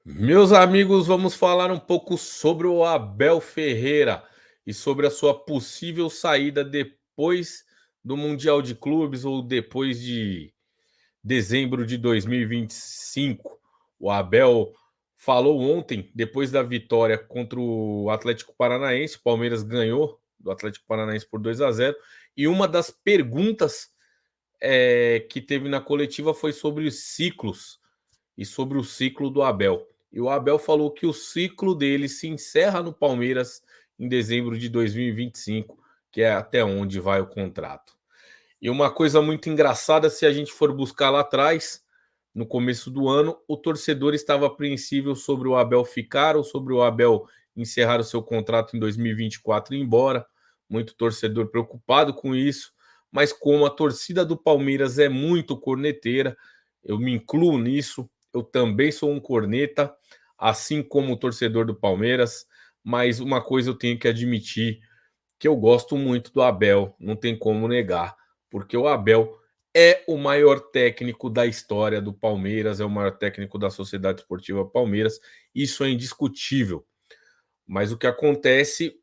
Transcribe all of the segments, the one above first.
Meus amigos, vamos falar um pouco sobre o Abel Ferreira e sobre a sua possível saída depois do Mundial de Clubes ou depois de dezembro de 2025. O Abel falou ontem, depois da vitória contra o Atlético Paranaense, o Palmeiras ganhou do Atlético Paranaense por 2-0, e uma das perguntas que teve na coletiva foi sobre os ciclos e sobre o ciclo do Abel. E o Abel falou que o ciclo dele se encerra no Palmeiras em dezembro de 2025, que é até onde vai o contrato. E uma coisa muito engraçada, se a gente for buscar lá atrás, no começo do ano, o torcedor estava apreensível sobre o Abel ficar ou sobre o Abel encerrar o seu contrato em 2024 e ir embora. Muito torcedor preocupado com isso, mas como a torcida do Palmeiras é muito corneteira, eu me incluo nisso, eu também sou um corneta, assim como o torcedor do Palmeiras, mas uma coisa eu tenho que admitir, que eu gosto muito do Abel, não tem como negar, porque o Abel é o maior técnico da história do Palmeiras, é o maior técnico da Sociedade Esportiva Palmeiras, isso é indiscutível. Mas o que acontece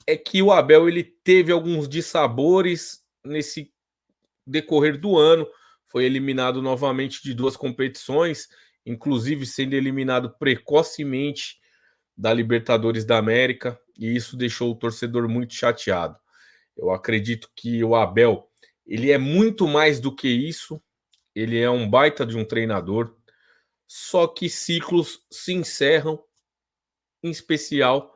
é que o Abel ele teve alguns dissabores nesse decorrer do ano, foi eliminado novamente de duas competições, inclusive sendo eliminado precocemente da Libertadores da América, e isso deixou o torcedor muito chateado. Eu acredito que o Abel, ele é muito mais do que isso, ele é um baita de um treinador, só que ciclos se encerram, em especial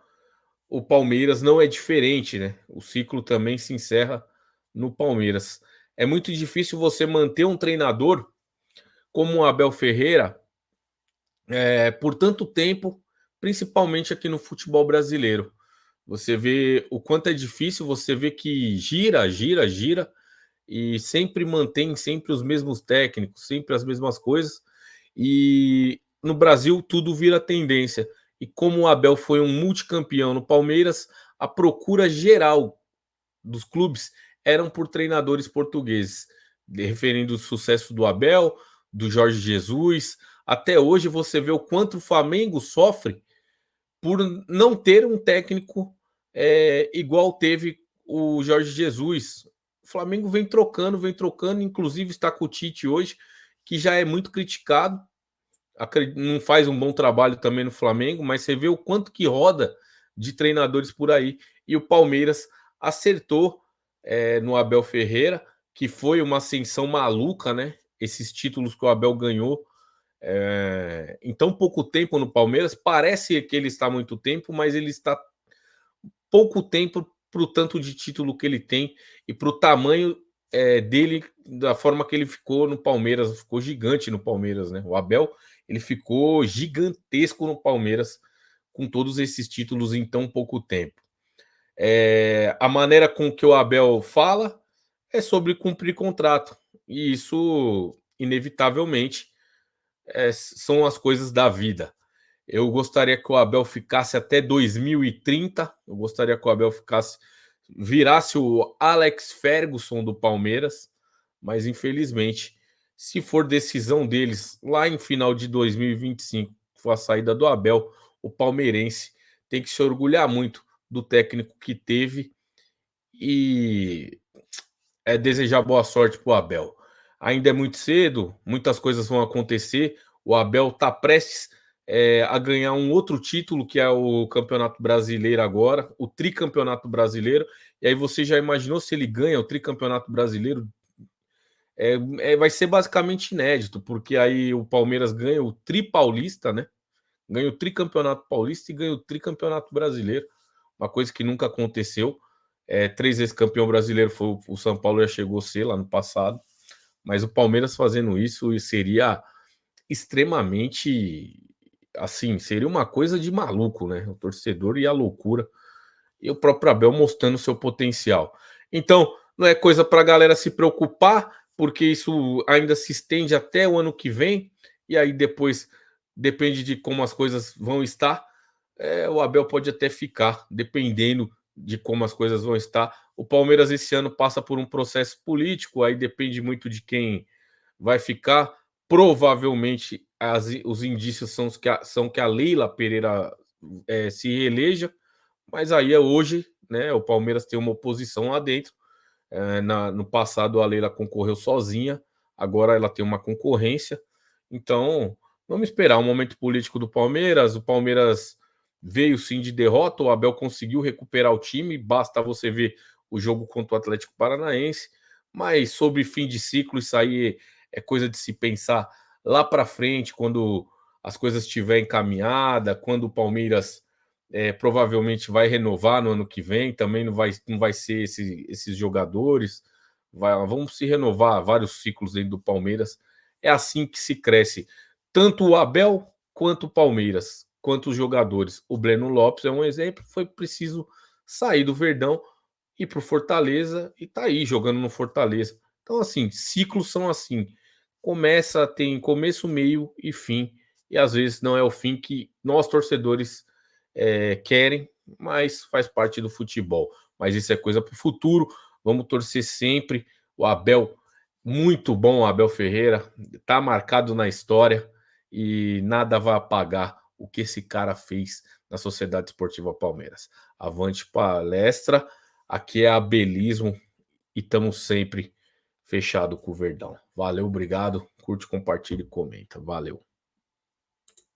o Palmeiras não é diferente, né? O ciclo também se encerra no Palmeiras. É muito difícil você manter um treinador como o Abel Ferreira por tanto tempo, principalmente aqui no futebol brasileiro. Você vê o quanto é difícil, você vê que gira, gira, gira, e sempre mantém sempre os mesmos técnicos, sempre as mesmas coisas. E no Brasil tudo vira tendência. E como o Abel foi um multicampeão no Palmeiras, a procura geral dos clubes eram por treinadores portugueses, referindo o sucesso do Abel, do Jorge Jesus. Até hoje você vê o quanto o Flamengo sofre por não ter um técnico igual teve o Jorge Jesus. O Flamengo vem trocando, inclusive está com o Tite hoje, que já é muito criticado, não faz um bom trabalho também no Flamengo, mas você vê o quanto que roda de treinadores por aí. E o Palmeiras acertou no Abel Ferreira, que foi uma ascensão maluca, né? Esses títulos que o Abel ganhou em tão pouco tempo no Palmeiras, parece que ele está há muito tempo, mas ele está pouco tempo para o tanto de título que ele tem e para o tamanho dele, da forma que ele ficou no Palmeiras, ficou gigante no Palmeiras, né? O Abel, ele ficou gigantesco no Palmeiras com todos esses títulos em tão pouco tempo. A maneira com que o Abel fala é sobre cumprir contrato, e isso, inevitavelmente, são as coisas da vida. Eu gostaria que o Abel ficasse até 2030. Eu gostaria que o Abel virasse o Alex Ferguson do Palmeiras, mas infelizmente, se for decisão deles lá em final de 2025, for a saída do Abel, o palmeirense tem que se orgulhar muito do técnico que teve e desejar boa sorte para o Abel. Ainda é muito cedo, muitas coisas vão acontecer. O Abel está prestes a ganhar um outro título, que é o Campeonato Brasileiro agora, o Tricampeonato Brasileiro. E aí você já imaginou se ele ganha o Tricampeonato Brasileiro? Vai ser basicamente inédito, porque aí o Palmeiras ganha o Tri Paulista, né? Ganha o Tricampeonato Paulista e ganha o Tricampeonato Brasileiro, uma coisa que nunca aconteceu. 3 vezes campeão brasileiro foi o São Paulo, já chegou a ser lá no passado, mas o Palmeiras fazendo isso seria extremamente, assim, seria uma coisa de maluco, né? O torcedor e a loucura, e o próprio Abel mostrando seu potencial. Então, não é coisa para a galera se preocupar, porque isso ainda se estende até o ano que vem, e aí depois depende de como as coisas vão estar. O Abel pode até ficar, dependendo de como as coisas vão estar. O Palmeiras esse ano passa por um processo político, aí depende muito de quem vai ficar. Provavelmente os indícios são que a Leila Pereira se reeleja, mas aí é hoje, né? O Palmeiras tem uma oposição lá dentro. No passado a Leila concorreu sozinha, agora ela tem uma concorrência. Então, vamos esperar o momento político do Palmeiras. O Palmeiras veio sim de derrota, o Abel conseguiu recuperar o time, basta você ver o jogo contra o Atlético Paranaense. Mas sobre fim de ciclo, isso aí é coisa de se pensar lá para frente, quando as coisas estiverem encaminhada, quando o Palmeiras provavelmente vai renovar no ano que vem, também não vai ser esses jogadores, vão se renovar vários ciclos dentro do Palmeiras. É assim que se cresce, tanto o Abel quanto o Palmeiras, quanto os jogadores. O Breno Lopes é um exemplo, foi preciso sair do Verdão, ir para o Fortaleza e tá aí jogando no Fortaleza. Então, assim, ciclos são assim. Tem começo, meio e fim. E às vezes não é o fim que nós, torcedores, querem, mas faz parte do futebol. Mas isso é coisa para o futuro. Vamos torcer sempre. O Abel, muito bom, o Abel Ferreira, tá marcado na história e nada vai apagar o que esse cara fez na Sociedade Esportiva Palmeiras. Avante palestra, aqui é abelismo e estamos sempre fechado com o Verdão. Valeu, obrigado. Curte, compartilha e comenta. Valeu.